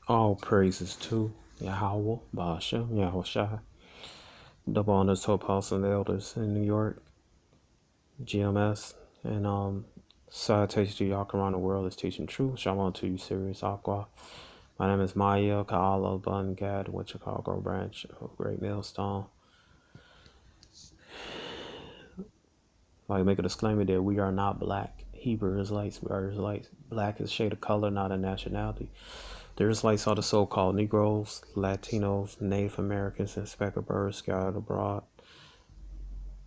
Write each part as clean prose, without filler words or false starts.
All praises to Yahweh, Basha, Yahushua, double honors to apostles and elders in New York, GMS, and salutations to y'all around the world is teaching truth. Shalom to you, Sirius Aqua. My name is Maya Kaala Bun Gad, with Chicago branch of Great Millstone. I'd like to make a disclaimer that we are not black Hebrew Israelites. We are Israelites. Black is a shade of color, not a nationality. The Israelites are the so-called Negroes, Latinos, Native Americans, and speckled birds scattered abroad.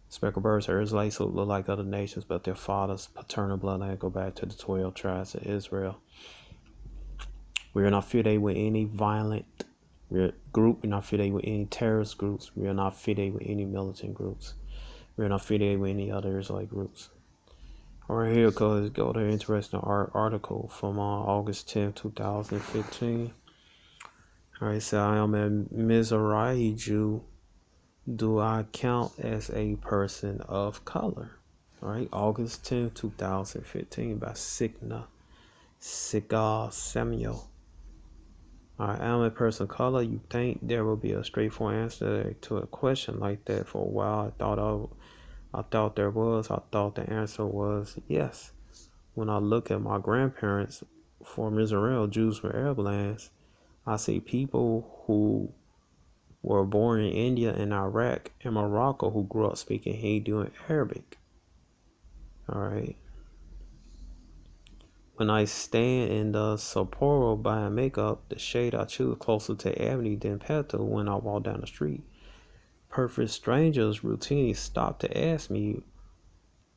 Speckled birds are Israelites who look like other nations, but their father's paternal bloodline go back to the 12 tribes of Israel. We are not affiliated with any violent group. We're not affiliated with any terrorist groups. We are not affiliated with any militant groups. We are not affiliated with any other Israelite groups. Alright, here goes go to an interesting article from August 10th, 2015. Alright, so I am a Mizrahi Jew. Do I count as a person of color? Alright, August 10th, 2015 by Sigal Samuel. Alright, I am a person of color. You think there will be a straightforward answer to a question like that? For a while, I thought there was. I thought the answer was yes. When I look at my grandparents from Israel, Jews from Arab lands, I see people who were born in India and Iraq and Morocco who grew up speaking Hindu and Arabic. Alright. When I stand in the Sapporo buying makeup, the shade I choose closer to Ebony than Petal when I walk down the street. Perfect strangers routinely stop to ask me,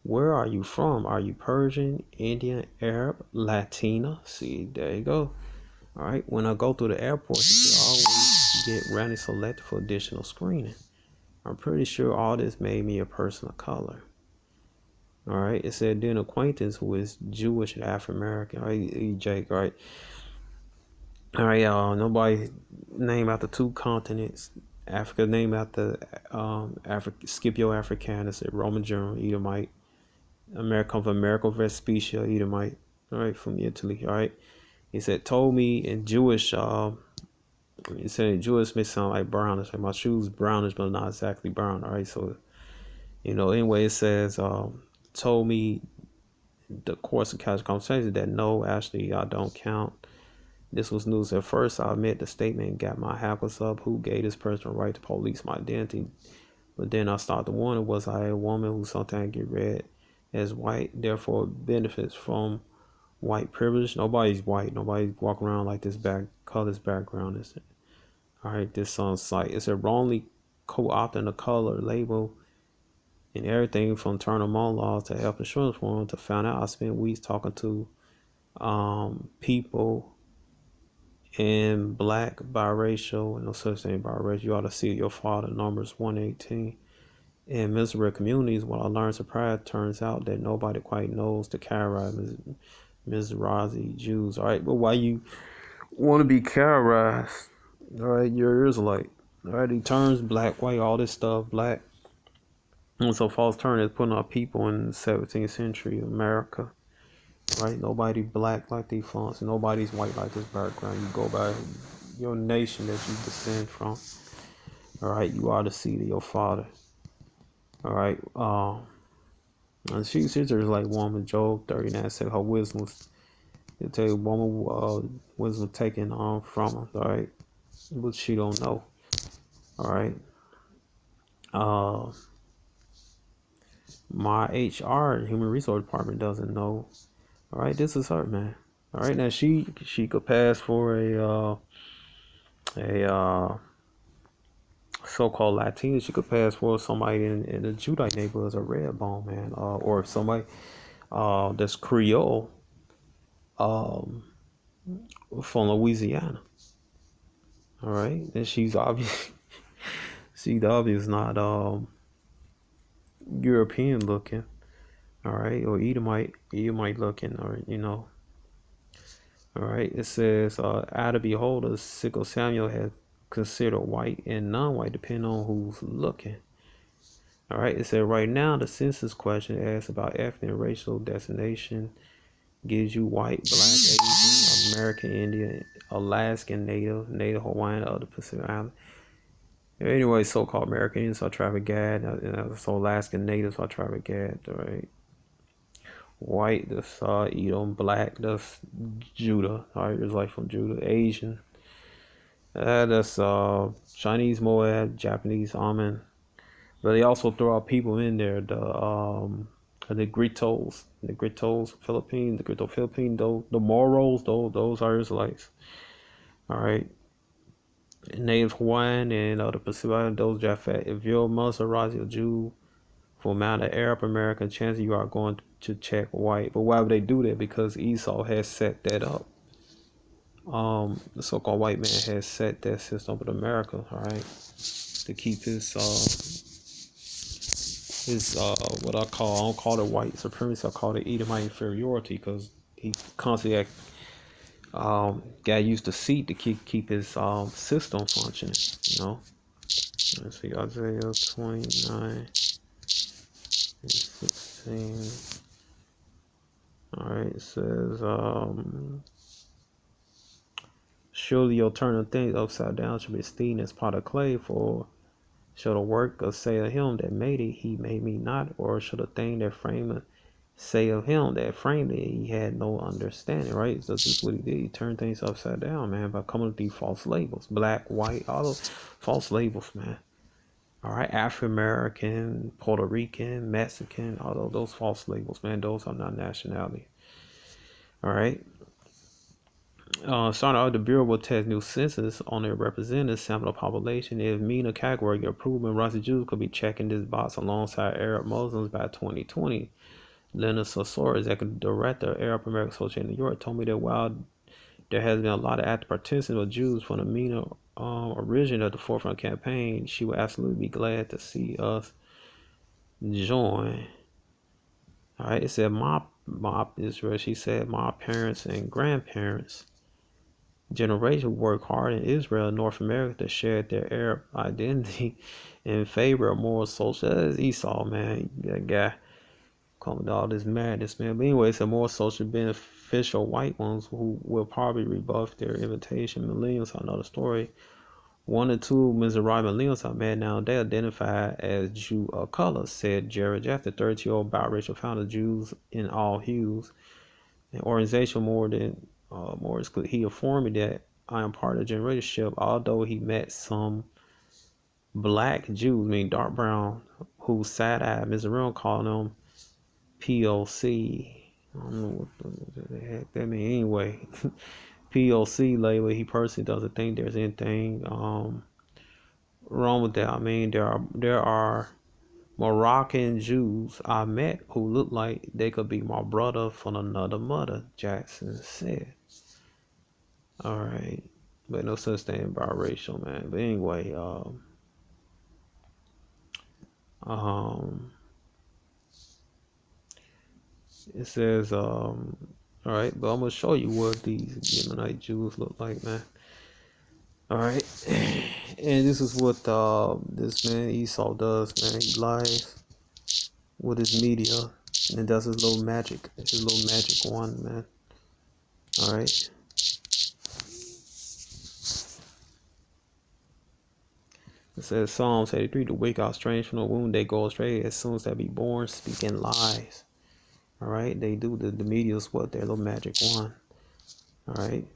where are you from? Are you Persian, Indian, Arab, Latina? See, there you go. Alright, when I go through the airport, you can always get randomly selected for additional screening. I'm pretty sure all this made me a person of color. Alright, it said then acquaintance who is Jewish and African American. Alright, Jake, right? Alright, y'all. Nobody named after two continents. Africa named after Scipio Africanus, a Roman general, Edomite. America come from America Vespucia, Edomite. Alright, from Italy. Alright. He said, told me in Jewish, he said Jewish may sound like brownish. Like my shoes brownish, but not exactly brown. Alright, so anyway, it says, told me the course of casual conversation that no, actually I don't count. This was news at first. I admit the statement got my hackles up. Who gave this person the right to police my identity? But then I started to wonder, was I a woman who sometimes get read as white, therefore benefits from white privilege? Nobody's white. Nobody's walking around like this color's background is. Alright, this on site. It's a wrongly co-opting the color label and everything from Turner Moan laws to health insurance form to find out I spent weeks talking to people in black, biracial, and no such thing biracial. You ought to see your father, Numbers 118. In Mizrahi communities, what I learned surprise turns out that nobody quite knows the categorized Mizrahi Jews. Alright, but why you want to be categorized? Alright, you're Israelite. Alright, he turns black, white, all this stuff, black. And so false turn is putting up people in the 17th century America. Right? Nobody black like these fonts. Nobody's white like this background. You go by your nation that you descend from. Alright, you are the seed of your father. Alright, and she's just like woman, Job 39 said her wisdom was, they tell you woman wisdom taken from her, alright? But she don't know. Alright. My HR, human resource department, doesn't know. Alright, this is her, man. Alright, now she could pass for a so-called Latino. She could pass for somebody in the Judite neighborhoods, a red bone, man, or somebody that's Creole from Louisiana. Alright, and she's obviously not European looking. Alright, or Edomite looking, or Alright, it says out of beholders, Sigal Samuel has considered white and non-white depending on who's looking. Alright, it said right now the census question asks about ethnic and racial designation gives you white, black, Asian, American Indian, Alaskan Native, Native Hawaiian of the Pacific Island. Anyway, so-called American Indians are traffic Gad, so Alaskan Natives are traffic Gad, right? White, that's Edom. Black, that's Judah, alright, it's like from Judah. Asian, that's Chinese Moab, Japanese Amen. But they also throw out people in there, the Negritos, Philippines, the Grito Philippine, those, the Moros, those are Israelites. All right, Native Hawaiian and the Pacific Island, those Japhet. If you're a Muslim, Razi, a Jew, for amount of Arab American, chances you are going to check white. But why would they do that? Because Esau has set that up. The so-called white man has set that system up in America, all right, to keep his what I don't call it white supremacy, I call it Edomite inferiority, because he constantly got used to seat to keep his system functioning, you know. Let's see, Isaiah 29 and 16. All right, it says, surely you'll turn the things upside down shall be esteemed as pot of clay, for shall the work of say of him that made it, he made me not, or shall the thing that framed it say of him that framed it, he had no understanding, right? So this is what he did. He turned things upside down, man, by coming with these false labels. Black, white, all those false labels, man. All right, African American, Puerto Rican, Mexican, all of those false labels, man. Those are not nationality. All right. Starting out, the Bureau will test new census on their representative sample of population. If MENA category get approved, and Razi Jews could be checking this box alongside Arab Muslims by 2020. Leonard Sosor, executive director of Arab American Association in New York, told me that while there has been a lot of active participation of Jews from the MENA origin at the forefront campaign, she would absolutely be glad to see us join. All right, it said my Israel. She said my parents and grandparents generation worked hard in Israel and North America to share their Arab identity in favor of more social. That's Esau, man. That guy coming with all this madness, man. But anyway, it's a more social beneficial white ones who will probably rebuff their invitation. Millennials, I know the story. 1 or 2 Mizrahi millennials are mad now. They identify as Jew of color, said Jared Jeff, the 30-year-old biracial founder of Jews in All Hues, an organization more he informed me that I am part of the generationship, although he met some black Jews, meaning dark brown, who side-eyed Mizrahi, calling them POC. I don't know what the heck that means. Anyway, POC label. He personally doesn't think there's anything wrong with that. I mean, there are Moroccan Jews I met who look like they could be my brother from another mother, Jackson said. All right, but no such thing biracial, man. But anyway, it says, all right, but I'm gonna show you what these Yemenite Jews look like, man. All right, and this is what this man Esau does, man. He lies with his media and does his little magic wand, man. All right. It says Psalms 83, the wicked are strange from the womb, they go astray as soon as they be born, speaking lies. All right, they do the media's what their little magic wand. All right.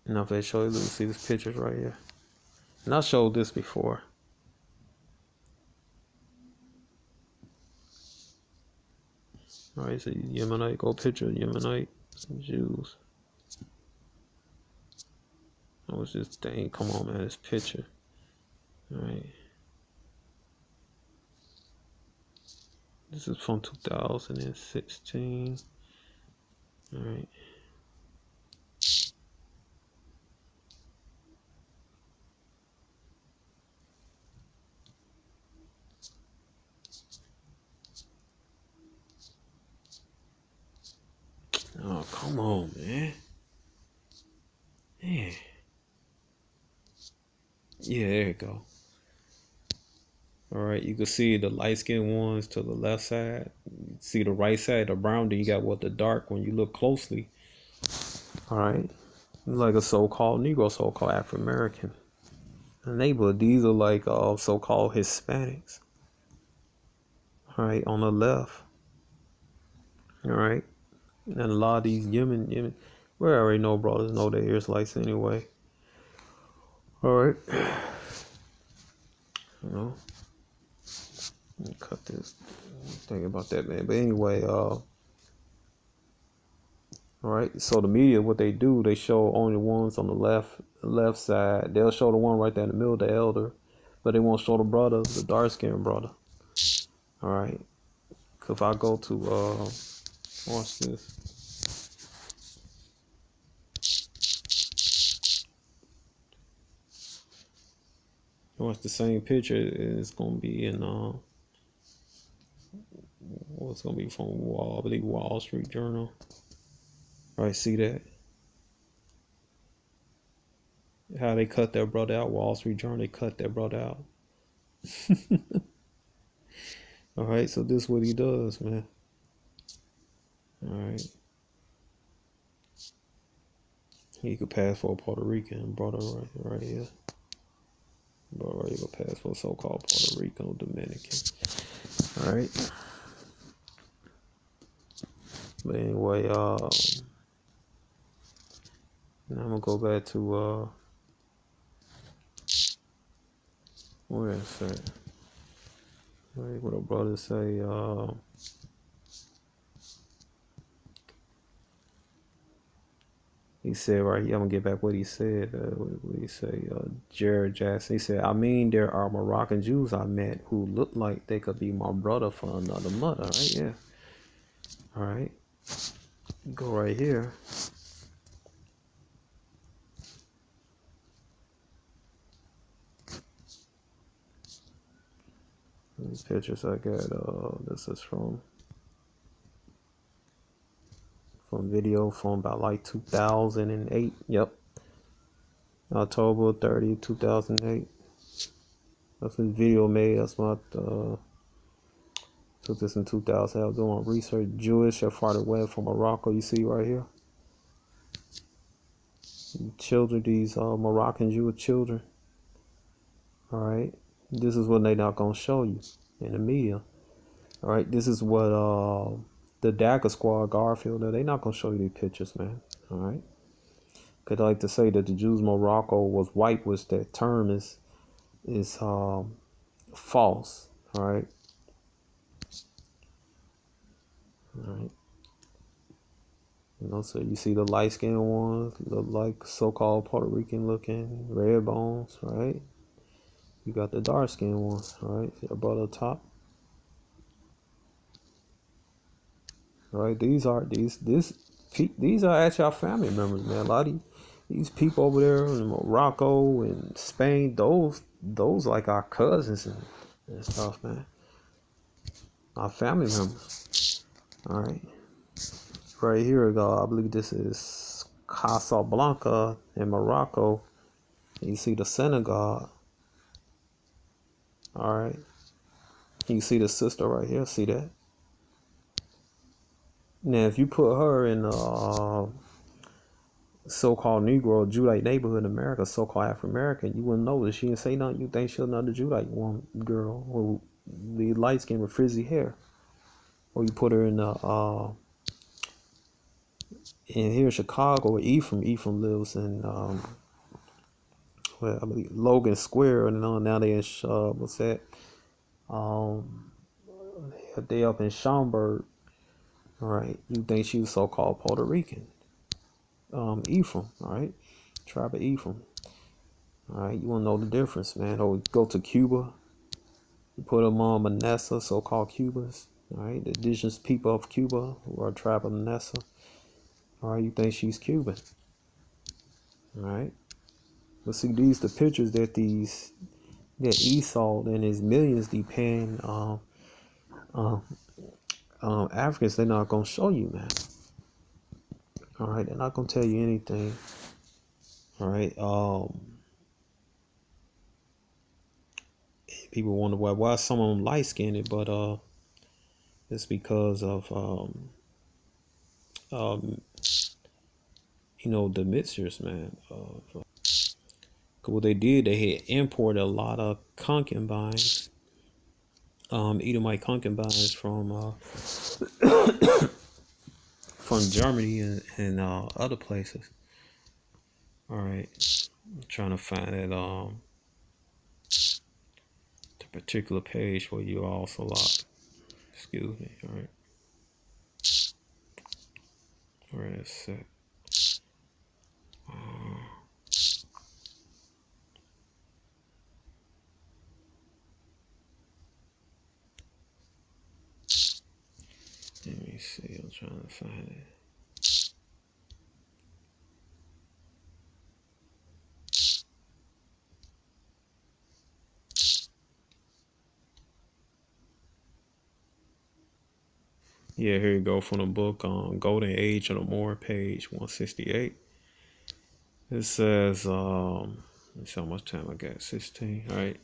Now if they show you, see these pictures right here. And I showed this before. All right, so Yemenite, go picture Yemenite Jews. What was this thing? Come on, man, this picture. All right. This is from 2016. All right. Oh, come on, man. Yeah. Yeah, there you go. All right, you can see the light skinned ones to the left side. See the right side, the brown. Then you got what the dark when you look closely. All right, like a so-called Negro, so-called African American. Neighbor, these are like so-called Hispanics. All right, on the left. All right, and a lot of these Yemen, we already know brothers know their Israelites anyway. All right, you know, let me cut this. Think about that, man. But anyway, all right. So the media, what they do, they show only the ones on the left side. They'll show the one right there in the middle, the elder, but they won't show the brother, the dark skinned brother. All right. If I go to watch this. Watch the same picture. It's gonna be in what's gonna be from I believe Wall Street Journal. All right, see that? How they cut that brother out? Wall Street Journal. They cut that brother out. All right, so this is what he does, man. All right, he could pass for a Puerto Rican brother right here. Brother, right, he could pass for a so-called Puerto Rican or Dominican. All right. But anyway, now I'm gonna go back to where is that? What a brother say? He said right here. I'm gonna get back what he said. What did he say? Jared Jackson. He said, "I mean, there are Moroccan Jews I met who look like they could be my brother for another mother." Right? Yeah. All right. Go right here. These pictures I got. This is from video from about like 2008. Yep. October 30, 2008. That's when video made. That's what took this in 2000. I was doing research. Jewish Sephardic web from Morocco. You see right here. Children, these Moroccan Jewish children. All right. This is what they're not gonna show you in the media. All right. This is what the DACA squad, Garfield. They're not gonna show you these pictures, man. All right. Cause I like to say that the Jews Morocco was white, which that term is false. All right. All right. You know, so you see the light skinned ones, look like so-called Puerto Rican looking, red bones, right? You got the dark skinned ones, right? Above the top. Right? These are actually our family members, man. A lot of these people over there in Morocco and Spain, those like our cousins and stuff, man. Our family members. All right. Right here, I believe this is Casablanca in Morocco. You see the synagogue. All right. You see the sister right here. See that? Now, if you put her in so-called Negro Judite neighborhood in America, so-called African American, you wouldn't notice. She didn't say nothing. You think she's another Judite woman, girl, who be light skin with frizzy hair. Or you put her in here in Chicago, where Ephraim lives in well, I believe Logan Square, and now they in what's that? They up in Schaumburg. All right, you think she was so-called Puerto Rican? Ephraim, all right, tribe of Ephraim. All right, you want to know the difference, man? Or go to Cuba, you put them on Manasseh, so-called Cubans. All right, the indigenous people of Cuba who are a tribe of Manasseh. All right, you think she's Cuban? All right, but see, these the pictures that Esau and his millions depend Africans. They're not gonna show you, man. All right, they're not gonna tell you anything. All right, people wonder why some of them light skinned, but it's because of the mixers, man. What they did, they had imported a lot of concubines, Edomite concubines from Germany and other places. All right, I'm trying to find it the particular page where you also locked. Excuse me. All right, where is it? Let me see. I'm trying to find it. Yeah, here you go from the book on Golden Age of the Moor, page 168. It says, let's see how much time I got. 16. All right.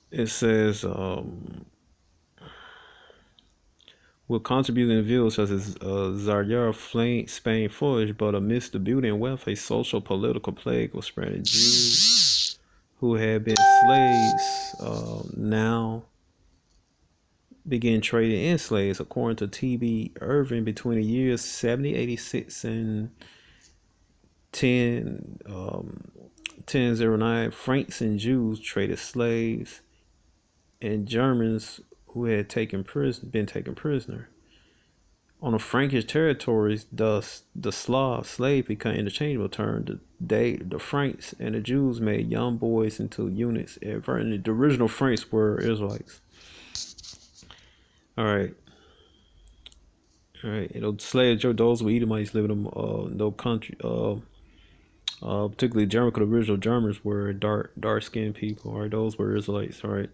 It says, will contribute in views such as Zaire, Spain flourished, but amidst the beauty and wealth, a social political plague was spreading. Jews who had been slaves now began trading in slaves. According to T.B. Irving, between the years 7086 and 1009, Franks and Jews traded slaves, and Germans who had been taken prisoner. On the Frankish territories, thus the Slav slave became interchangeable term. The Franks and the Jews made young boys into eunuchs. The original Franks were Israelites. All right. Slaves, those were Edomites living in no country. Particularly German, because the original Germans were dark skinned people. All right, those were Israelites. All right.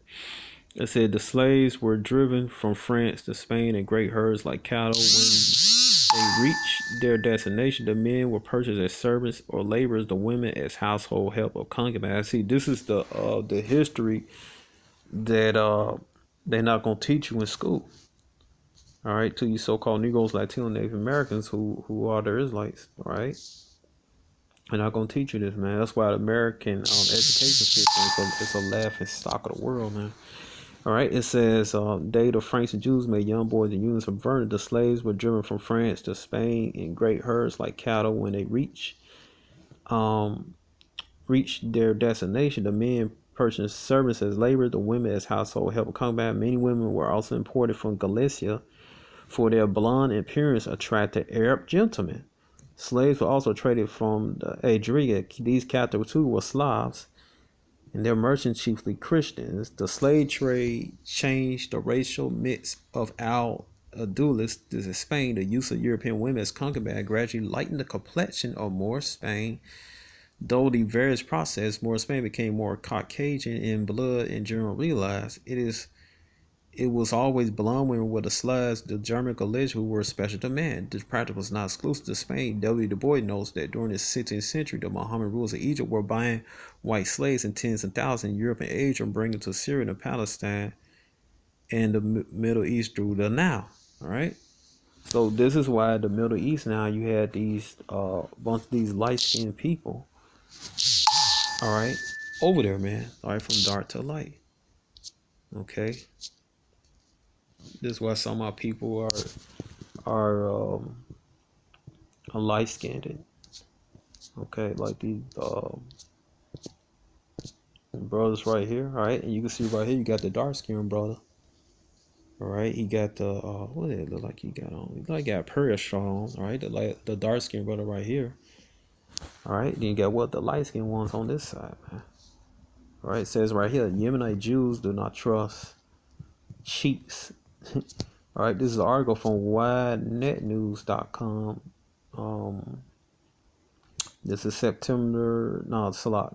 It said the slaves were driven from France to Spain in great herds like cattle. When they reached their destination, the men were purchased as servants or laborers, the women as household help or concubines. See, this is the history that they're not gonna teach you in school. All right, to you so-called Negroes, Latino, Native Americans who are the Israelites. All right. They're not gonna teach you this, man. That's why the American education system is a laughing stock of the world, man. All right, it says, they, the Franks and Jews, made young boys and eunuchs from Vernon. The slaves were driven from France to Spain in great herds like cattle. When they reached their destination, the men purchased servants as labor, the women as household help. Combat. Many women were also imported from Galicia, for their blonde appearance attracted Arab gentlemen. Slaves were also traded from the Adria. These captives too were Slavs, and their merchants chiefly Christians. The slave trade changed the racial mix of Al-Andalus. This is Spain. The use of European women as concubines gradually lightened the complexion of Moor Spain. Though the various process, Moor Spain became more Caucasian in blood and general realized it was always blonde women with the Slavs, the German Galicia, who were special demand. This practice was not exclusive to Spain. W. Du Bois notes that during the 16th century, the Mohammedan rulers of Egypt were buying white slaves in tens of thousands in Europe and Asia and bringing to Syria and Palestine and the Middle East through the Nile. All right. So this is why the Middle East now you had these bunch of these light-skinned people. All right, over there, man. All right, from dark to light. Okay. This is why some of our people are light skinned. Okay, like these brothers right here. All right, and you can see right here you got the dark skinned brother. All right, he got the what did it look like he got on? He like got prayer shawl on. All right, the dark skinned brother right here. All right, then you got what the light skinned ones on this side, man. All right, it says right here, Yemenite Jews do not trust cheats. All right, this is an article from widenetnews.com. This is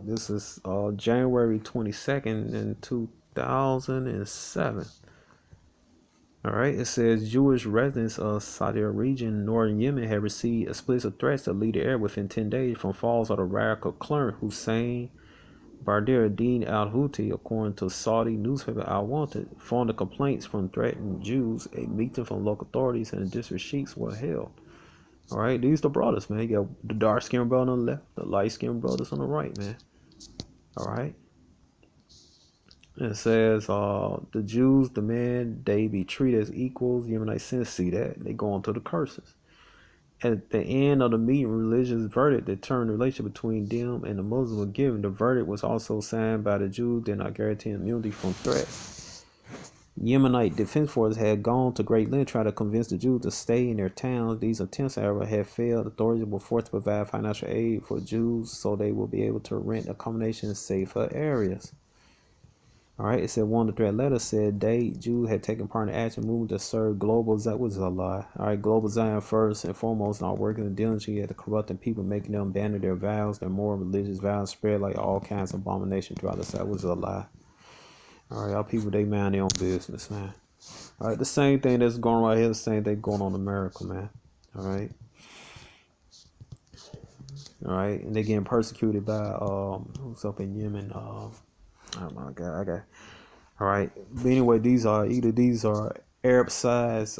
this is January 22nd in 2007. All right, it says Jewish residents of Saudi region, northern Yemen, have received explicit threats to leave the air within 10 days from falls of the radical cleric Hussein Badr Din al-Houthi, according to Saudi newspaper Al Wanted. Following the complaints from threatened Jews, a meeting from local authorities and the district chiefs were held. All right, these the brothers, man. You got the dark skinned brother on the left, the light skinned brothers on the right, man. All right. It says, the Jews demand they be treated as equals. Yemenite sinners see that. They go on to the curses. At the end of the meeting, religious verdict determined the relationship between them and the Muslims were given. The verdict was also signed by the Jews, did not guarantee immunity from threats. Yemenite defense forces had gone to great lengths trying to convince the Jews to stay in their towns. These attempts, however, had failed. Authorities were forced to provide financial aid for Jews so they will be able to rent accommodation in safer areas. All right, it said one of the threat letters said Jews had taken part in the action movement to serve global Zion, which is a lie. All right, global Zion first and foremost, not working and diligently at the corrupting people, making them abandon their vows, their moral religious vows, spread like all kinds of abomination throughout the South, which is a lie. All right, y'all people, they mind their own business, man. All right, the same thing that's going on right here, the same thing going on in America, man. All right. All right, and they getting persecuted by who's up in Yemen? Oh my God, I got. All right. But anyway, these are Arab size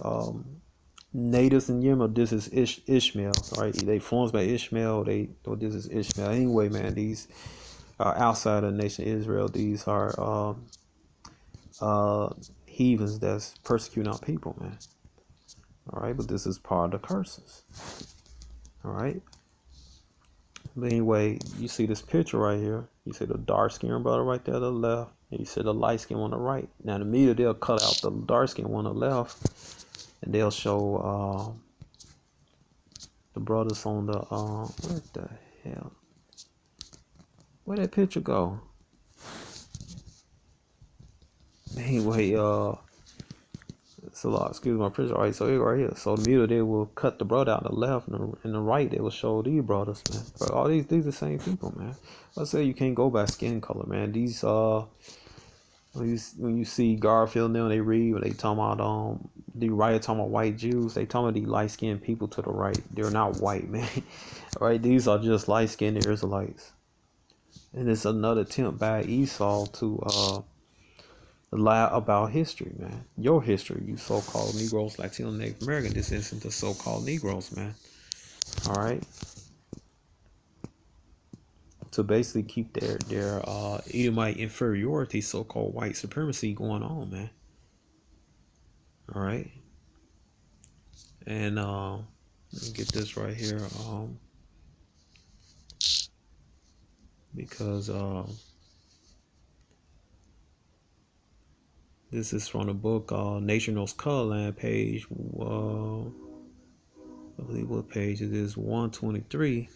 natives in Yemen. Or this is Ishmael. All right. They influenced by Ishmael. This is Ishmael. Anyway, man, these are outside of the nation of Israel. These are heathens that's persecuting our people, man. All right. But this is part of the curses. All right. But anyway, you see this picture right here. You see the dark skinned brother right there to the left. And you see the light skin on the right. Now the media, they'll cut out the dark skin one on the left. And they'll show the brothers on the what the hell? Where'd that picture go? Anyway, it's a lot. Excuse my picture. All right, so right here. So the media, they will cut the brother out on the left, and the right they will show these brothers, man. But all these are the same people, man. I say you can't go by skin color, man. These when you see Garfield now, they read when they talking about the right talking about white Jews, they talking about the light skinned people to the right. They're not white, man. All right, these are just light skinned Israelites. And it's another attempt by Esau to lie about history, man. Your history, you so-called Negroes, Latino, Native American. This isn't the so-called Negroes, man. All right. To basically keep their Edomite inferiority, so-called white supremacy going on, man. All right. And let me get this right here, because this is from the book Nature Knows Colorland, page I believe what page it is, 123.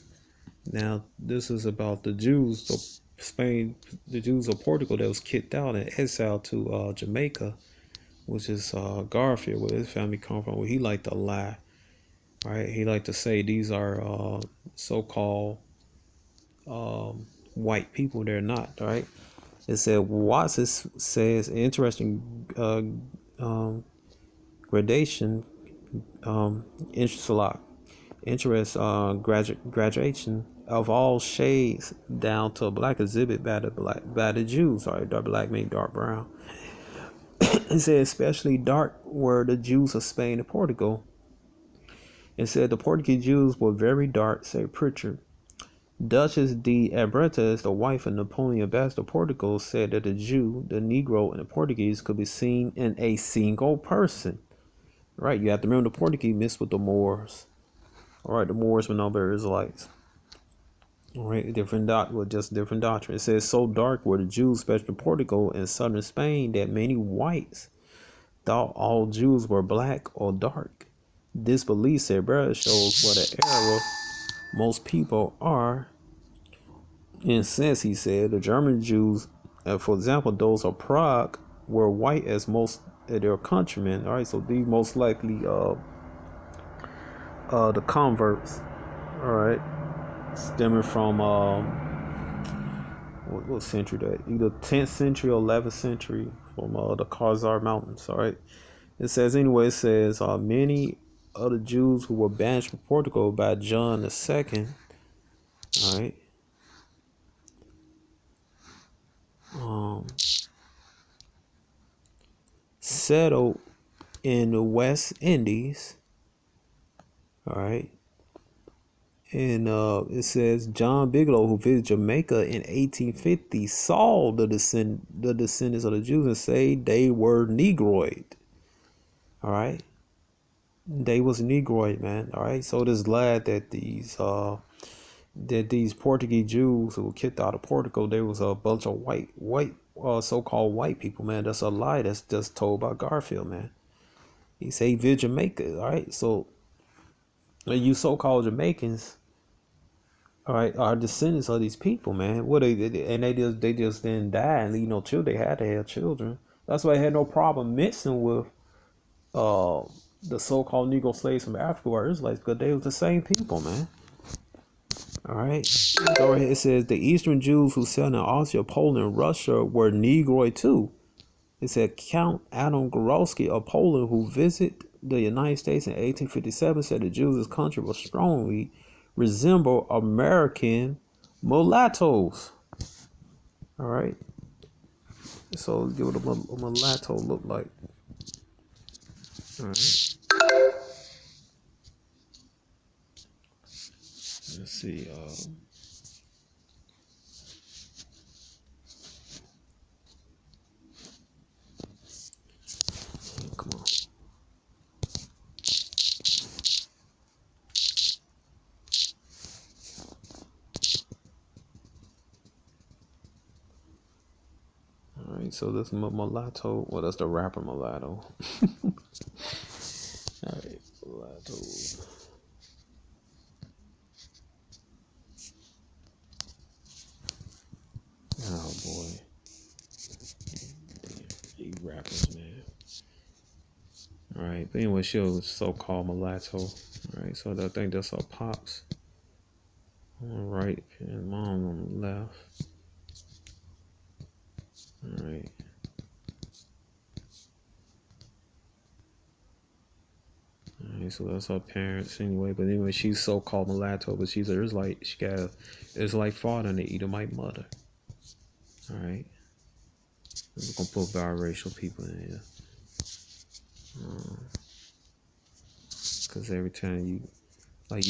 Now this is about the Jews of Spain, the Jews of Portugal that was kicked out and exiled to Jamaica, which is Garfield, where his family come from. Where he liked to lie, right? He liked to say these are so-called white people. They're not, right? It said Watson says interesting gradation, graduation of all shades down to a black exhibit by the Jews. Sorry, dark black means dark brown. It said especially dark were the Jews of Spain and Portugal. It said the Portuguese Jews were very dark, said Pritchard. Duchess de Abrentes, the wife of Napoleon Ambassador of Portugal, said that the Jew, the Negro, and the Portuguese could be seen in a single person. Right, you have to remember the Portuguese mixed with the Moors. All right, the Moors were number Israelites. All right, different doctrine. It says so dark were the Jews, especially Portugal and southern Spain, that many whites thought all Jews were black or dark. This belief, said Brother, shows what an error most people are. In a sense, he said, the German Jews, for example, those of Prague, were white as most of their countrymen. All right, so these most likely the converts. All right, stemming from what century that? Either 10th century or 11th century, from the Khazar Mountains. All right, it says anyway. It says many of the Jews who were banished from Portugal by John II. All right. Settled in the West Indies. All right. And it says John Bigelow, who visited Jamaica in 1850, saw the descendants of the Jews and say they were Negroid. All right, they was Negroid, man. All right, so it is glad that these Portuguese Jews who were kicked out of Portugal, there was a bunch of white so-called white people, man. That's a lie. That's just told by Garfield, man. He say he visited Jamaica. All right, so you so-called Jamaicans, all right, are descendants of these people, man. What and they just didn't die and leave no children. They had to have children. That's why they had no problem mixing with uh the so-called Negro slaves from Africa or Israelites, because they was the same people, man. All right. Go ahead. It says the Eastern Jews who settled in Austria, Poland, and Russia were Negroid too. It said Count Adam Gorowski of Poland, who visited the United States in 1857, said the Jews' country was strongly resemble American mulattoes. All right. So let's get what a mulatto look like. All right. Let's see. Come on. All right. So this mulatto. Well, that's the rapper mulatto. All right. Mulatto. Oh boy. These rappers, man. All right. But anyway, she was so-called mulatto. All right. So I think that's our pops on the right and mom on the left. All right. All right, so that's her parents anyway. But anyway, she's so-called mulatto, but she's an Israelite. She got an Israelite father and an Edomite mother. All right. We're gonna put biracial people in here. Because every time you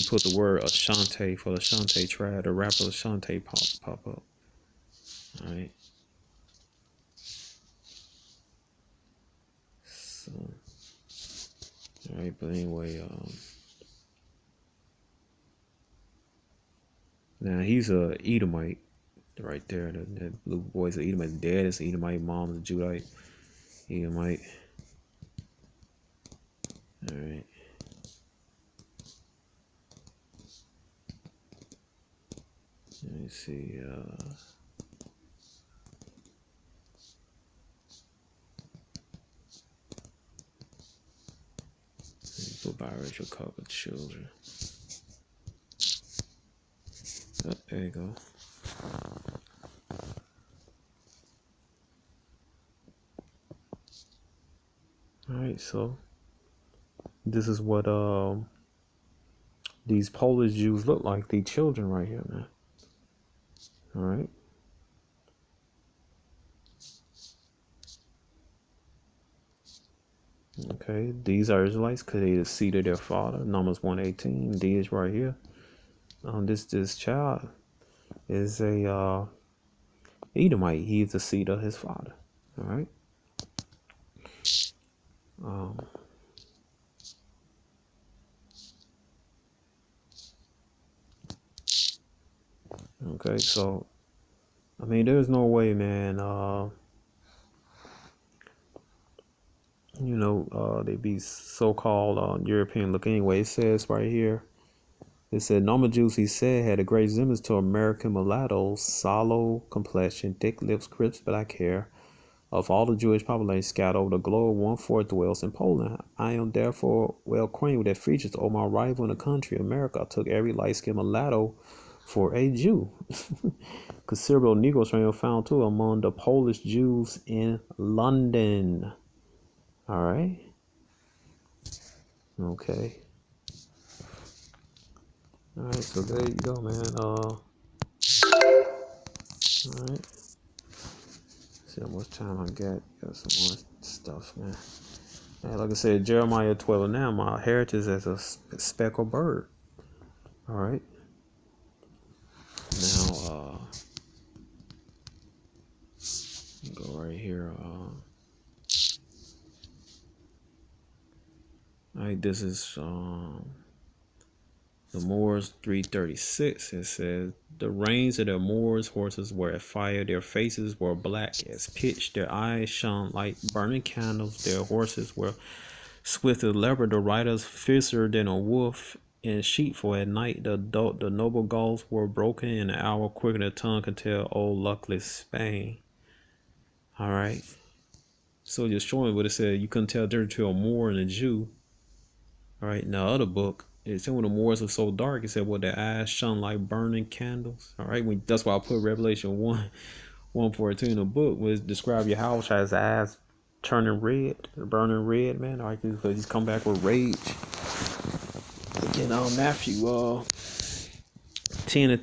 put the word Ashanti for the Ashanti tribe, the rapper Ashanti pop up. All right. So, all right, but anyway, now he's a Edomite right there. That blue boy's an Edomite. Dad is an Edomite. Mom is a Judite. Edomite. All right. Let me see. Put biracial couple children. Oh, there you go. All right, so this is what these Polish Jews look like. These children right here, man. All right. Okay, these are Israelites because they the seed of their father. Numbers 1:18. These right here. This child is a Edomite. He is the seed of his father. All right. Okay, so I mean, there's no way, man. They be so-called European look anyway. It says right here. It said normal Jews, he said, had a great resemblance to American mulattoes, sallow complexion, thick lips, crisp black hair. Of all the Jewish population scattered over the globe, 1/4 dwells in Poland. I am therefore well acquainted with their features. On my arrival in the country, America, I took every light-skinned mulatto for a Jew. Considerable Negro strain were found too among the Polish Jews in London. All right. Okay. All right, so there you go, man. All right. See how much time I got. Got some more stuff, man. And like I said, Jeremiah 12 now, my heritage as a speckled bird. All right. right, this is the Moors 336. It says, the reins of the Moors' horses were afire, their faces were black as pitch, their eyes shone like burning candles, their horses were swift as leopard, the riders fiercer than a wolf in sheep, for at night the noble Gauls were broken, in an hour quicker than the tongue can tell old luckless Spain. All right. So just showing what it said, you couldn't tell the difference between a Moor and a Jew. All right. In the other book, it said when the Moors were so dark, it said, well, their eyes shone like burning candles. All right. That's why I put Revelation 1:14 in the book, was describe your house as eyes turning red, burning red, man. All right, because he's come back with rage. Again, Matthew 10 and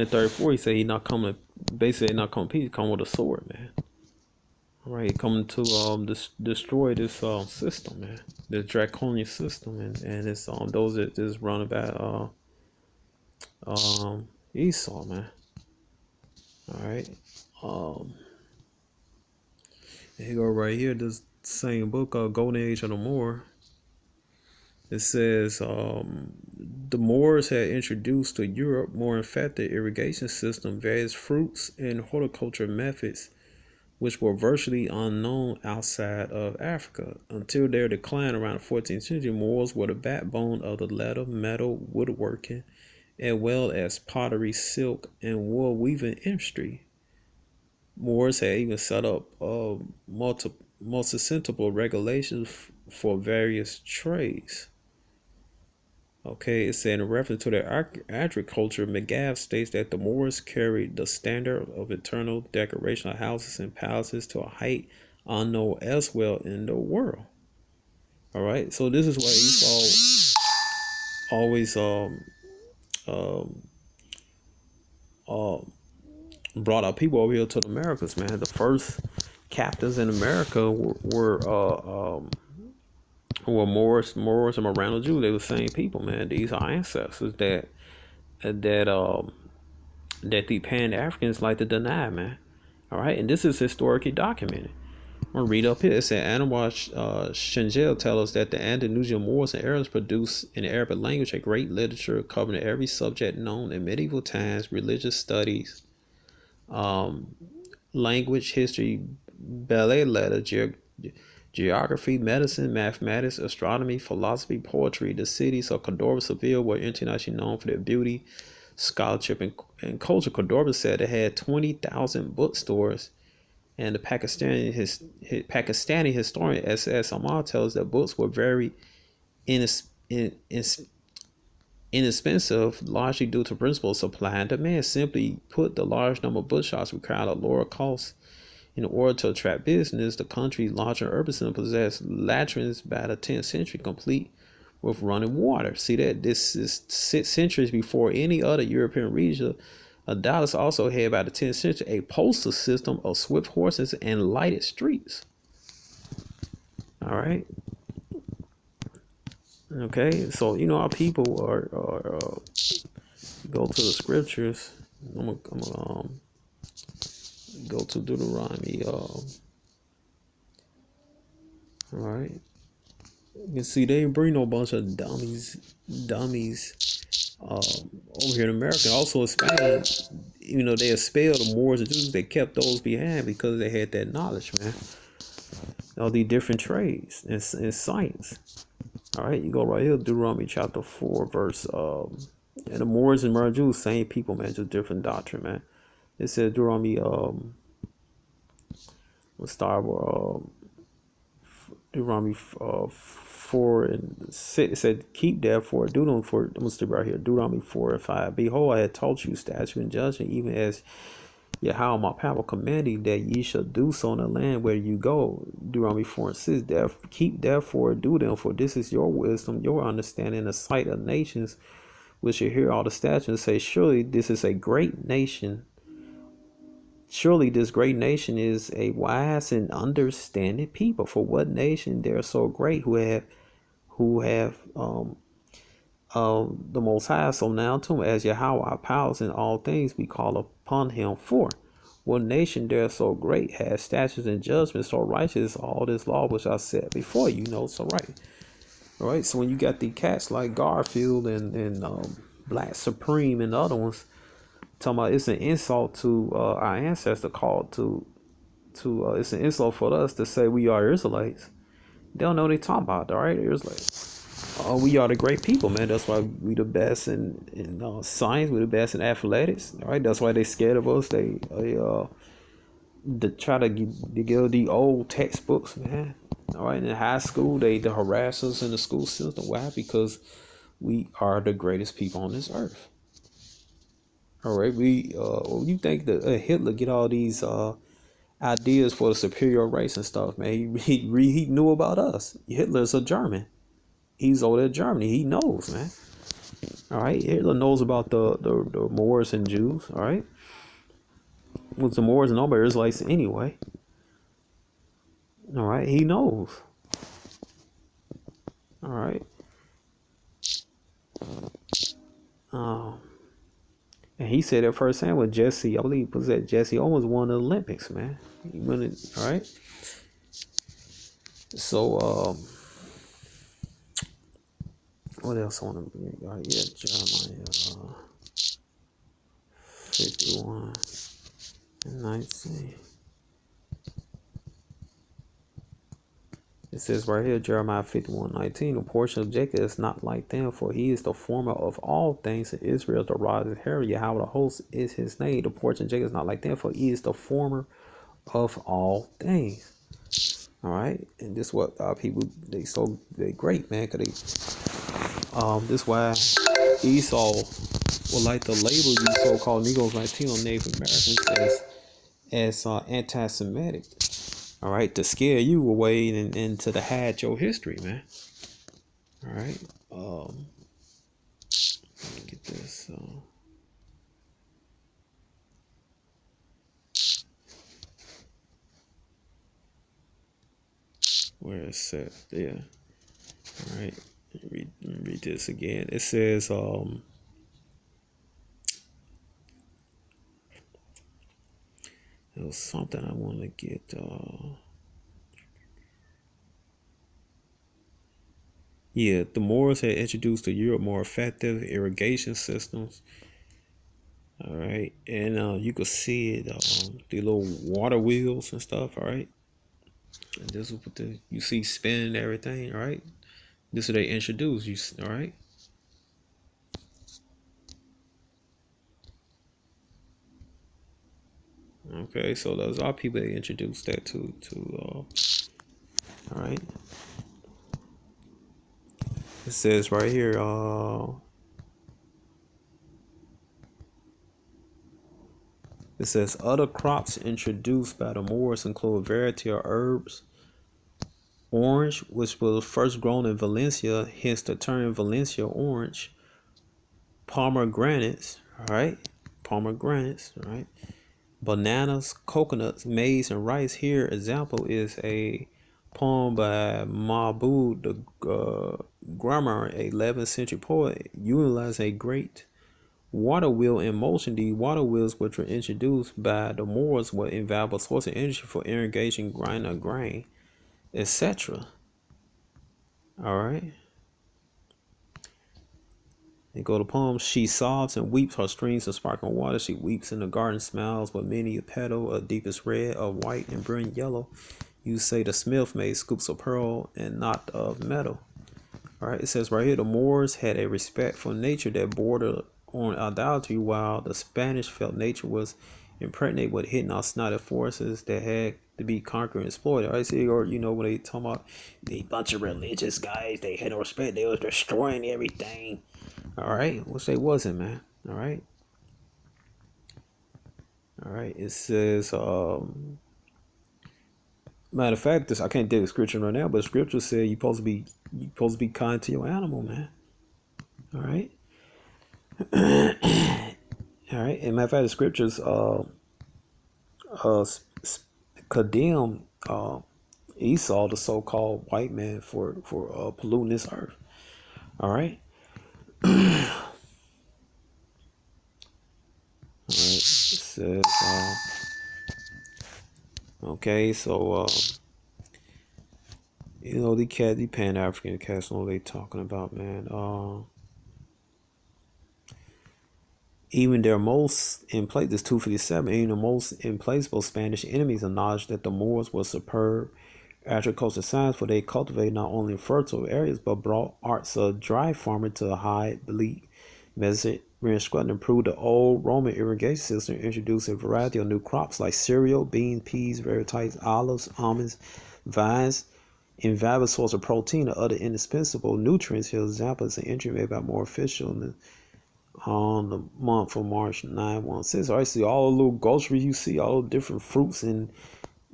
34, he said he's not coming, basically not coming peace, he's coming with a sword, man. All right, coming to destroy this system, man, this draconian system, and it's those that just run about Esau, man. All right, here you go right here, this same book, Golden Age of the Moor. It says the Moors had introduced to Europe more effective irrigation system, various fruits and horticulture methods, which were virtually unknown outside of Africa. Until their decline around the 14th century, Moors were the backbone of the leather, metal, woodworking, as well as pottery, silk, and wool weaving industry. Moors had even set up multi-sensible regulations for various trades. Okay, it said in reference to their agriculture, McGaff states that the Moors carried the standard of internal decoration of houses and palaces to a height unknown elsewhere in the world. All right, so this is why Esau always brought our people over here to the Americas, man. The first captains in America were Moors and Marrano Jews. They were the same people, man. These are ancestors that the Pan-Africans like to deny, man. All right, and this is historically documented. I'm gonna read up here. It said Anwar Shengel tells us that the Andalusian Moors and Arabs produced in the Arabic language a great literature covering every subject known in medieval times, religious studies, language, history, ballet, letter, geography, medicine, mathematics, astronomy, philosophy, poetry. The cities of Cordoba, Seville were internationally known for their beauty, scholarship, and culture. Cordoba said it had 20,000 bookstores, and the Pakistani historian S.S. Ahmad tells that books were very inexpensive, largely due to principles of supply and demand. Simply put, the large number of bookshops required a lower cost. In order to attract business, the country's larger urban centers possessed latrines by the 10th century, complete with running water. See that? This is 6 centuries before any other European region. Dallas also had by the 10th century a postal system of swift horses and lighted streets. All right. Okay, so our people are go to the scriptures. I'm gonna go to Deuteronomy. All right. You can see they didn't bring no bunch of dummies over here in America. Also in Spain, they expelled the Moors and Jews. They kept those behind because they had that knowledge, man. All these different trades and science. All right, you go right here, Deuteronomy chapter 4, verse and the Moors and Marrano Jews, same people, man, just different doctrine, man. It says Deuteronomy let's start with Deuteronomy 4 and 6. It said, keep therefore, I'm gonna stay right here, Deuteronomy 4 and 5. Behold, I had taught you statute and judgment, even as Yahweh my power commanding that ye shall do so in the land where you go. Deuteronomy 4 and 6. Keep therefore, do them, for this is your wisdom, your understanding in the sight of nations, which shall hear all the statutes and say, surely this is a great nation. Surely this great nation is a wise and understanding people. For what nation they are so great who have the Most High, so now to him as Yahweh our powers in all things we call upon him for. What nation there so great has statutes and judgments so righteous, all this law which I set before you. So right. All right. So when you got the cats like Garfield and Black Supreme and the other ones talking about it's an insult to our ancestor called to it's an insult for us to say we are Israelites. They don't know what they talking about, all right? It's like, oh, we are the great people, man. That's why we the best in science. We the best in athletics, all right? That's why they scared of us. They try to give the old textbooks, man. All right, in high school, they harass us in the school system. Why? Because we are the greatest people on this earth. All right, you think that Hitler get all these ideas for the superior race and stuff, man? He knew about us. Hitler's a German. He's over there in Germany. He knows, man. All right, Hitler knows about the Moors and Jews. All right, with the Moors and all Israelites anyway. All right, he knows. All right. Um, and he said it firsthand with Jesse. I believe was that Jesse Owens won the Olympics, man. He won it. All right. So what else I want to bring? Yeah, Jeremiah 51 and 19. It says right here, Jeremiah 51:19, the portion of Jacob is not like them, for he is the former of all things, and Israel the rod of Harry, Yahweh the host is his name. The portion of Jacob is not like them, for he is the former of all things. All right, and this is what people they great, man, cause this why Esau would like to label you so-called Negroes, Latino, Native Americans as anti-Semitic. All right, to scare you away and to hide your history, man. All right, let me get this. Where is it? Yeah. All right, read this again. It says, it was something I want to get. Yeah, the Moors had introduced to Europe more effective irrigation systems. All right, and you could see it, the little water wheels and stuff. All right, and this is what you see spinning everything. All right, this is what they introduced. You all right? Okay, so those are people they introduced that to. All right, it says right here. It says other crops introduced by the Moors include a variety of herbs. Orange, which was first grown in Valencia, hence the term Valencia orange. Pomegranates, all right? Pomegranates, all right? Bananas, coconuts, maize, and rice. Here, example is a poem by Mahbub the Grammar, a 11th century poet, utilizing a great water wheel in motion. The water wheels, which were introduced by the Moors, were invaluable source of energy for irrigation, grinding of grain, etc. All right. They go to poems. She sobs and weeps her streams of sparkling water. She weeps in the garden, smiles with many a petal of deepest red, of white and brilliant yellow. You say the smith made scoops of pearl and not of metal. All right. It says right here, the Moors had a respect for nature that bordered on idolatry, while the Spanish felt nature was impregnated with hidden or snotted forces that had to be conquered and exploited. I see, or when they talk about a bunch of religious guys, they had no respect. They was destroying everything. All right, which they wasn't, man. All right. All right. It says, matter of fact, this I can't do the scripture right now, but scripture said you supposed to be kind to your animal, man. All right. All right. And matter of fact, the scriptures uh condemn Esau, the so-called white man, for polluting this earth. All right. All right. It says, okay, so the Pan-African cats know what they talking about, man. Even their most in place, this 257, even the most implacable Spanish enemies acknowledged that the Moors were superb agricultural science, for they cultivated not only fertile areas but brought arts of dry farming to a high bleak Mediterranean improved the old Roman irrigation system, introduced a variety of new crops like cereal, beans, peas, varieties, olives, almonds, vines, invaluable source of protein and other indispensable nutrients. For example, is an entry made by more official on the month of March 916. I see all the little groceries you see, all the different fruits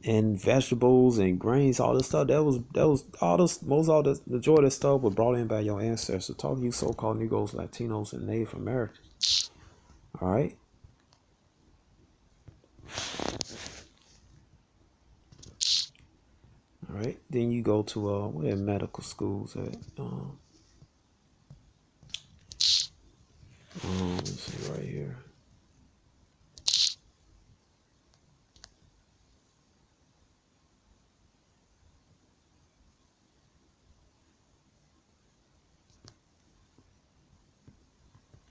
and vegetables and grains, all this stuff. That was all this most all the majority of stuff was brought in by your ancestors. Talking to you so-called Negroes, Latinos, and Native Americans. All right. All right. Then you go to where medical schools at. Let's see right here.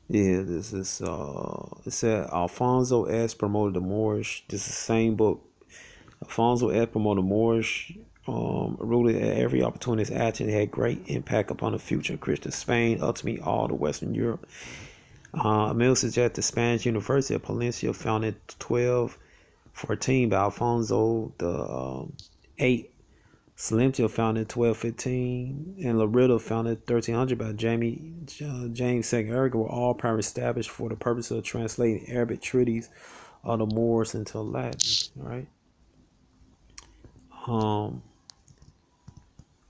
Yeah, this is it said Alfonso S promoted the Moorish. This is the same book. Alfonso S promoted the Moorish ruled at every opportunity. His action had great impact upon the future of Christian Spain, ultimately all of Western Europe. Emil suggests the Spanish University of Palencia, founded 1214 by Alfonso the Eighth. Salentia founded 1215, and Lerida founded 1300 by James II Aragon were all primarily established for the purpose of translating Arabic treaties of the Moors into Latin. Right. Um,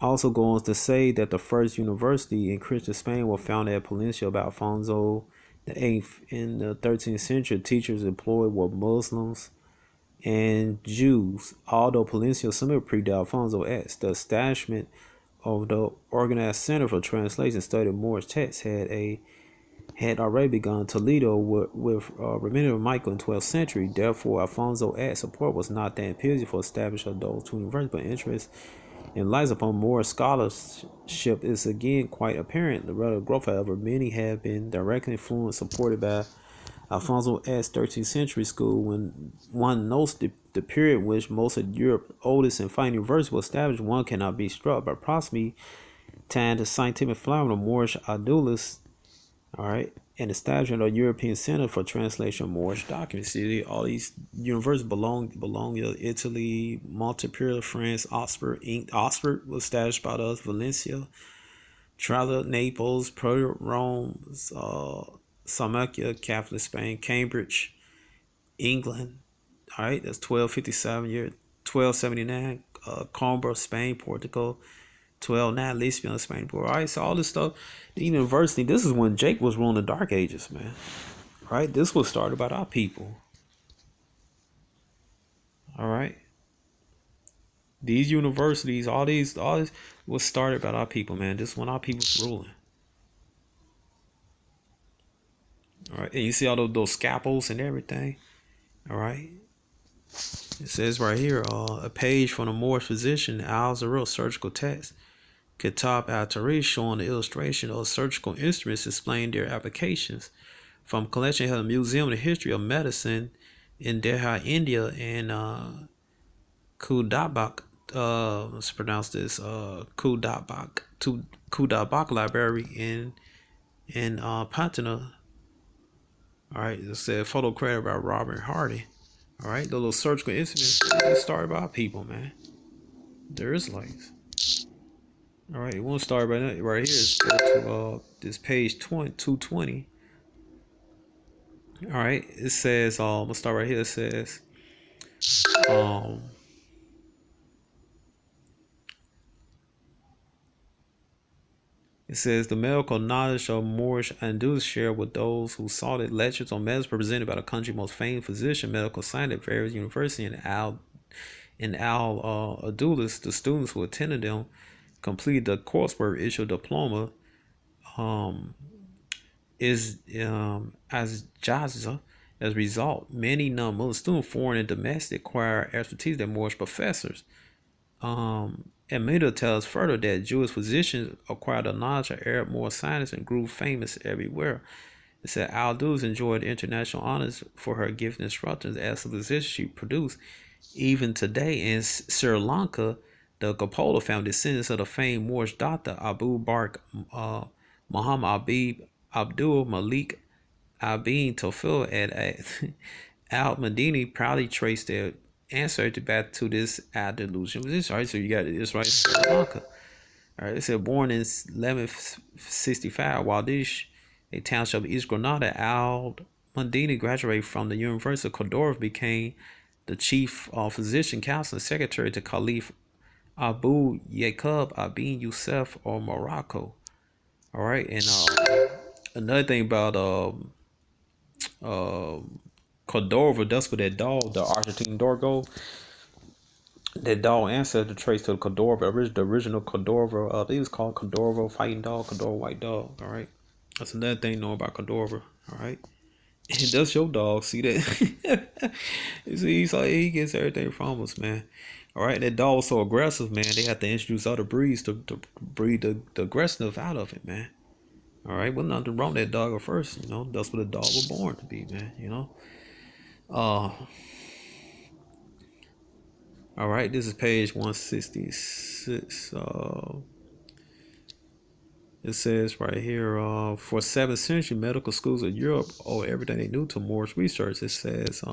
also goes on to say that the first university in Christian Spain was founded at Palencia by Alfonso the Eighth in the 13th century. Teachers employed were Muslims and Jews, although Palencia similar predated Alfonso X. The establishment of the organized center for translation study of Moorish texts had already begun in Toledo with Remedios of Michael in the 12th century. Therefore, Alfonso X's support was not that imperative for establishing those two universities, but interest in lies upon Moorish scholarship is again quite apparent. The relative growth, however, many have been directly influenced, supported by Alfonso X's 13th century school. When one notes the period in which most of Europe's oldest and finest universities were established, one cannot be struck by approximately time the scientific phenomenon of Moorish Adulis, all right, and establishment of European Center for Translation of Moorish documents. See, all these universities belong to Italy, Montpellier, France, Oxford. Oxford was established by us, Valencia, Trala, Naples, Rome, Sarmatia, Catholic Spain, Cambridge, England. All right, that's 1257 year, 1279, Coimbra, Spain, Portugal, 1209, Lisbon, Spain, Portugal. All right, so all this stuff, the university. This is when Jake was ruling the Dark Ages, man. Right, this was started by our people. All right, these universities, all this was started by our people, man. This is when our people was ruling. All right, and you see all those scalpels and everything. All right. It says right here, a page from the Moorish physician Al-Zarruq surgical text, Kitab al-Tarikh, showing the illustration of surgical instruments explaining their applications. From collection held in the Museum of the History of Medicine in Delhi, India, and Kudabak, let's pronounce this, Kudabak Library in Patna. All right, it said photo credit by Robert Hardy. All right, the little surgical instruments, they started by people, man. There is lights. All right, it won't start right now. Right here is go to this page 220. All right, it says, I'm gonna start right here. It says, um, the medical knowledge of Moorish Andalus shared with those who sought it. Lectures on medicine presented by the country's most famed physician, medical scientist at various universities in Al Andalus. The students who attended them completed the coursework, issued a diploma. Is as Jaza. As a result, many non-Muslim students, foreign and domestic, acquire expertise than Moorish professors. And Mida tells further that Jewish physicians acquired the knowledge of Arab moral science and grew famous everywhere. It said Al-Duz enjoyed international honors for her gifted instructions as a physician she produced. Even today in Sri Lanka, the Kapola family, descendants of the famed Moorish doctor Abu Bakr Muhammad Abdul Malik Ibn Tawfil at Al-Madini, proudly traced their ancestry back to this Andalusian position. All right, so you got this right, Sri Lanka. All right, it said born in 1165, Wadish, a township of East Granada, Al-Madini graduated from the University of Cordova, became the chief physician, counselor, and secretary to Caliph Abu Yaqub ibn Yusuf of Morocco. All right, and another thing about Cordova, that's what that dog, the Argentine Dorgo, that dog ancestor trace to the Cordova, the original Cordova. It was called Cordova fighting dog, Cordova white dog. All right, that's another thing to know about Cordova. All right, and that's your dog. See that? You see, he's like, he gets everything from us, man. All right, that dog was so aggressive, man. They have to introduce other breeds to breed the aggressiveness out of it, man. All right, well, nothing wrong with that dog at first, you know. That's what a dog was born to be, man. You know. All right, this is page 166. It says right here, for 7th century, medical schools of Europe owe everything they knew to Moorish research. It says,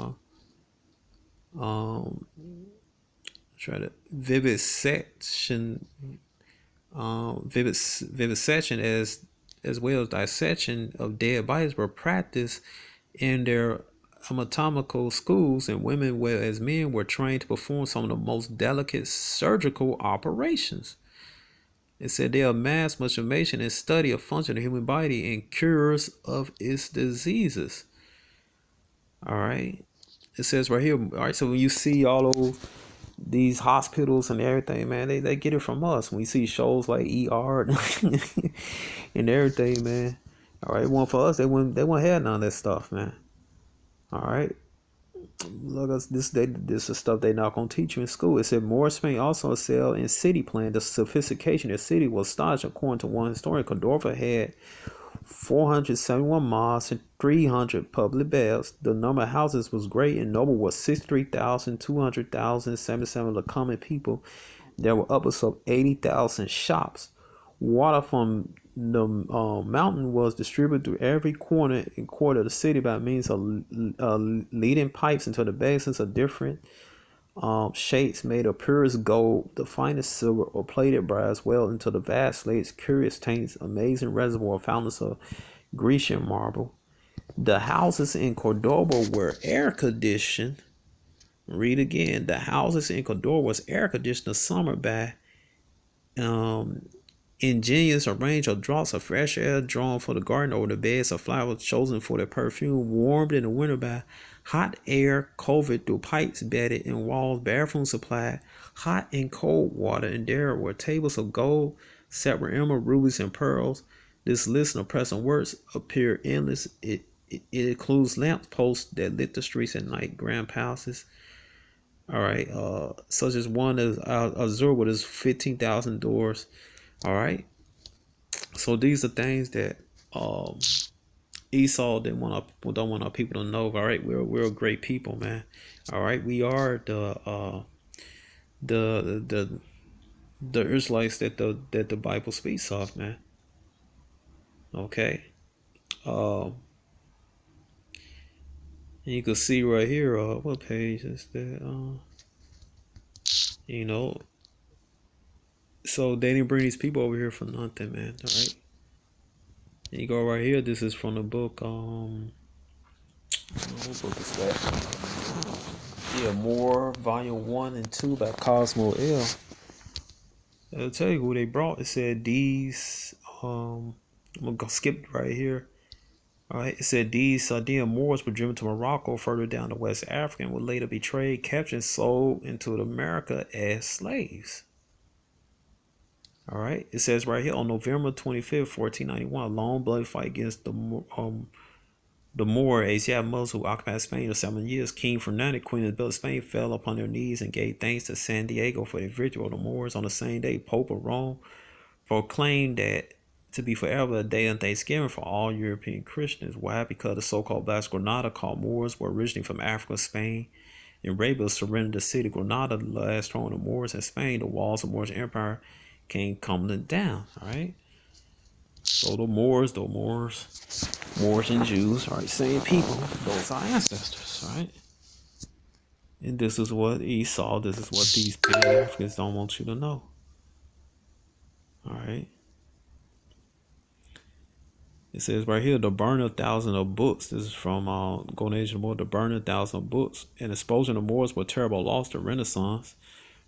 try to vivisection, vivisection as well as dissection of dead bodies were practiced in their anatomical schools, and women well as men were trained to perform some of the most delicate surgical operations. It said they amassed much information and study of function of the human body and cures of its diseases. All right. It says right here, all right, so when you see all of these hospitals and everything, man, they get it from us. When we see shows like ER and everything, man. All right, one for us, they wouldn't have none of that stuff, man. All right. Look, this is stuff they not gonna teach you in school. It said Moorish Spain also excelled in city plan. The sophistication of the city was astonishing. According to one historian, Cordova had 471 mosques and 300 public baths. The number of houses was great and noble was 63,000, 200,000, 77 of the common people. There were upwards of 80,000 shops. Water from the mountain was distributed through every corner and quarter of the city by means of leading pipes into the basins of different shapes made of purest gold, the finest silver, or plated brass well into the vast lakes, curious tanks, amazing reservoir fountains of Grecian marble. The houses in Cordoba were air conditioned. Read again. The houses in Cordoba was air conditioned in summer by ingenious arrange of draughts of fresh air drawn for the garden over the beds of flowers chosen for their perfume, warmed in the winter by hot air covered through pipes bedded in walls, bathrooms supplied hot and cold water, and there were tables of gold, separate emerald, rubies, and pearls. This list of present works appear endless. It includes lamp posts that lit the streets at night, grand palaces. All right, such as one as Azur with its 15,000 doors. All right, so these are things that Esau don't want our people to know. All right, we're a great people, man. All right, we are the Israelites that the Bible speaks of, man. Okay, and you can see right here. What page is that? You know. So they didn't bring these people over here for nothing, man. All right. And you go right here. This is from the book. What book is that? Yeah, More, Volume 1 and 2 by Cosmo L. I'll tell you who they brought. It said these. I'm gonna go skip right here. All right. It said these Sardian Moors were driven to Morocco, further down to West Africa, and would later be traded, captured, and sold into America as slaves. All right, it says right here on November 25th, 1491, a long bloody fight against the The Moor, Asiatic Muslims who occupied Spain for 7 years. King Ferdinand, Queen Isabel of Spain, fell upon their knees and gave thanks to San Diego for the victory of the Moors. On the same day, Pope of Rome proclaimed that to be forever a day of thanksgiving for all European Christians. Why? Because the so-called Basque Granada, called Moors, were originally from Africa, Spain, and Arabia surrendered the city of Granada, the last throne of the Moors in Spain. The walls of the Moorish Empire came tumbling down. All right. So the Moors and Jews, all right, same people. Those are ancestors, right? And this is what Esau, this is what these Pan-Africans don't want you to know. All right. It says right here, the burning of thousands of books. This is from Golden Age of the Moors, the burning of thousands of books. And exposing the Moors were terrible loss to Renaissance.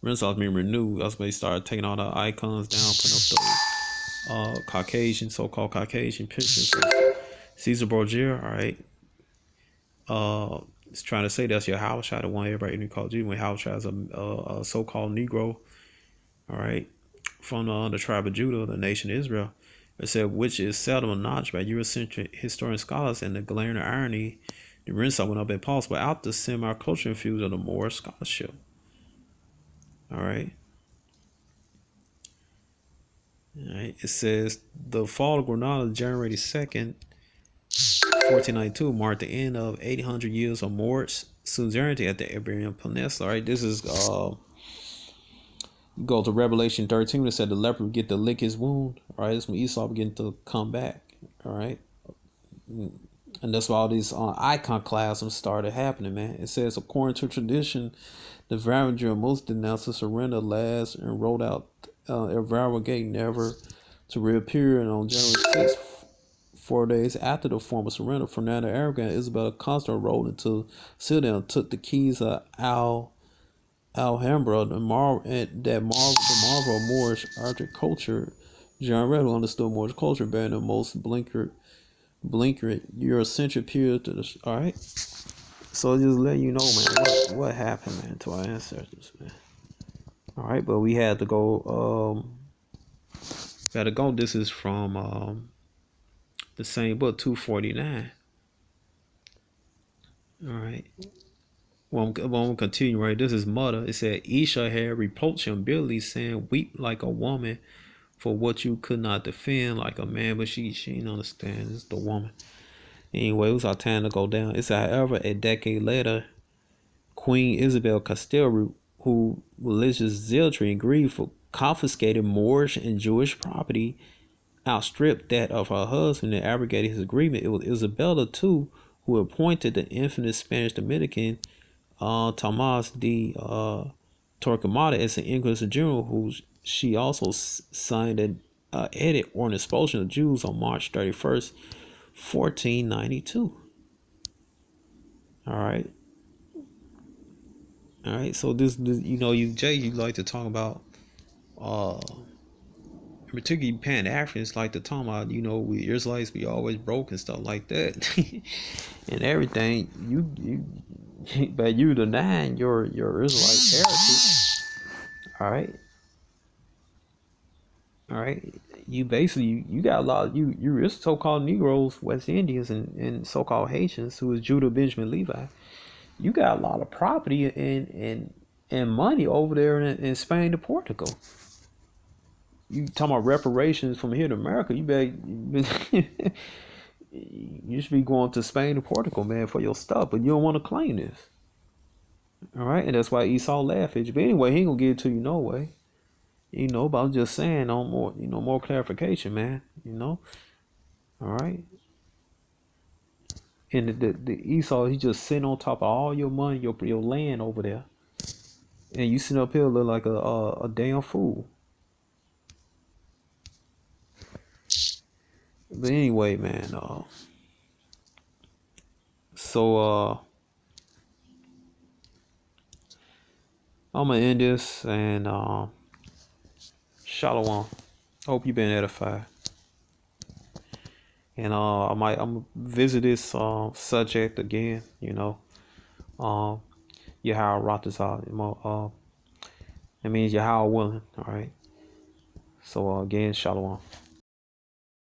Renaissance being renewed. That's when they started taking all the icons down, putting up the Caucasian, so-called Caucasian pictures of Caesar Borgia, all right. It's trying to say that's your house shot, the one everybody knew called you when house shot is a so-called Negro, all right, from the tribe of Judah, the nation of Israel. It said, which is seldom acknowledged by Eurocentric historian scholars, and the glaring irony, the Renaissance would not be possible without the semi-cultural infusion of the Moorish scholarship. All right. All right. It says the fall of Granada, January 2nd, 1492, marked the end of 800 years of Moorish suzerainty at the Iberian Peninsula. All right. This is go to Revelation 13. It said the leopard would get to lick his wound. All right. That's when Esau began to come back. All right. And that's why all these iconoclasms started happening, man. It says, according to tradition, the Varangian of most denounced surrender last and wrote out a Gate never to reappear. And on January 6th, 4 days after the formal surrender, Fernando Aragon and Isabella Constant rode into Citadel and took the keys of Alhambra, the marvel of Moorish Arctic culture. John Red understood Moorish culture better than most blinkered Eurocentric period to the. All right, so just letting you know, man, what happened, man, to our ancestors, man. All right, but we had to go. This is from the same book, 249. All right. Well, I'm gonna continue, right? This is Mother. It said, Isha had reproached him bitterly, saying, weep like a woman for what you could not defend like a man, but she didn't understand. It's the woman. Anyway, it was our time to go down. It's however, a decade later, Queen Isabel Castile, who religious zealotry and greed for confiscated Moorish and Jewish property, outstripped that of her husband and abrogated his agreement. It was Isabella too who appointed the infamous Spanish Dominican Tomas de Torquemada as an Inquisitor General, who she also signed an edit or an expulsion of Jews on March 31st, 1492. All right. All right. So this you like to talk about, particularly Pan-Africans like to talk about, we Israelites, we always broke and stuff like that, and everything. But you denying your Israelite heritage. All right. All right. You basically you got a lot of you're so-called Negroes, West Indians, and so-called Haitians, who is Judah, Benjamin, Levi. You got a lot of property and money over there in Spain to Portugal. You talking about reparations from here to America? You should be going to Spain and Portugal, man, for your stuff, but you don't want to claim this. All right, and that's why Esau laughed at you. But anyway, he ain't gonna give it to you no way. But I'm just saying on more clarification, man. All right. And the Esau, he just sitting on top of all your money, your land over there, and you sitting up here look like a damn fool. But anyway, man. I'm gonna end this, and Shalom. Hope you've been edified. And I'm gonna visit this subject again. Yahweh Ratazah. It means Yahweh willing. All right. So again, Shalom.